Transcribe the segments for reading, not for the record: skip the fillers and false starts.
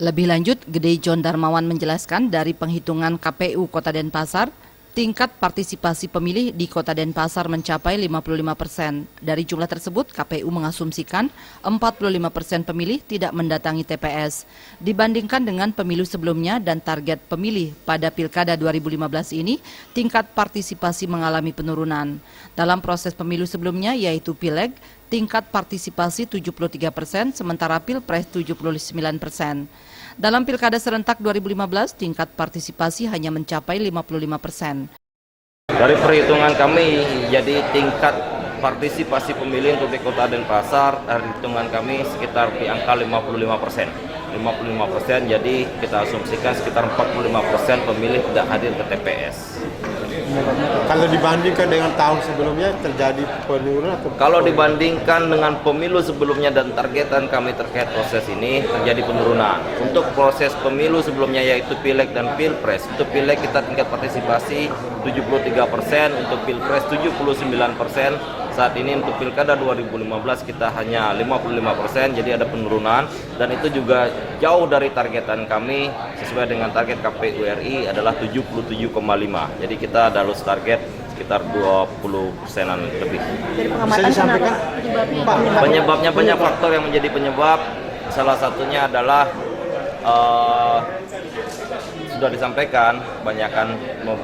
Lebih lanjut, Gede John Darmawan menjelaskan dari penghitungan KPU Kota Denpasar, tingkat partisipasi pemilih di Kota Denpasar mencapai 55%. Dari jumlah tersebut, KPU mengasumsikan 45% pemilih tidak mendatangi TPS. Dibandingkan dengan pemilu sebelumnya dan target pemilih pada Pilkada 2015 ini, tingkat partisipasi mengalami penurunan. Dalam proses pemilu sebelumnya, yaitu Pileg, tingkat partisipasi 73%, sementara Pilpres 79%. Dalam Pilkada serentak 2015, tingkat partisipasi hanya mencapai 55%. Dari perhitungan kami, jadi tingkat partisipasi pemilih untuk di Kota Denpasar, dari hitungan kami sekitar di angka 55%. 55%, jadi kita asumsikan sekitar 45% pemilih tidak hadir ke TPS. Kalau dibandingkan dengan tahun sebelumnya terjadi penurunan atau? Kalau dibandingkan dengan pemilu sebelumnya dan targetan kami terkait proses ini terjadi penurunan. Untuk proses pemilu sebelumnya yaitu Pileg dan Pilpres, untuk Pileg kita tingkat partisipasi 73%, untuk Pilpres 79%. Saat ini untuk Pilkada 2015 kita hanya 55%, jadi ada penurunan dan itu juga jauh dari targetan kami sesuai dengan target KPU RI adalah 77,5. Jadi kita ada loss target sekitar 20%-an lebih. Dari pengamatan disampaikan Penyebabnya banyak faktor yang menjadi penyebab. Salah satunya adalah sudah disampaikan, banyakkan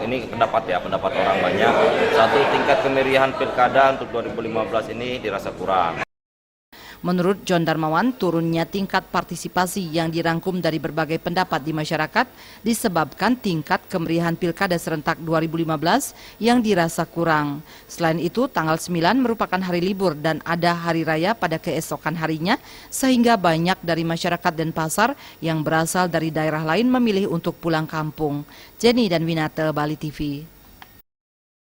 ini pendapat orang banyak. Satu, tingkat kemeriahan pilkada untuk 2015 ini dirasa kurang. Menurut John Darmawan, turunnya tingkat partisipasi yang dirangkum dari berbagai pendapat di masyarakat disebabkan tingkat kemeriahan Pilkada serentak 2015 yang dirasa kurang. Selain itu, tanggal 9 merupakan hari libur dan ada hari raya pada keesokan harinya, sehingga banyak dari masyarakat Denpasar yang berasal dari daerah lain memilih untuk pulang kampung. Jenny dan Winata, Bali TV.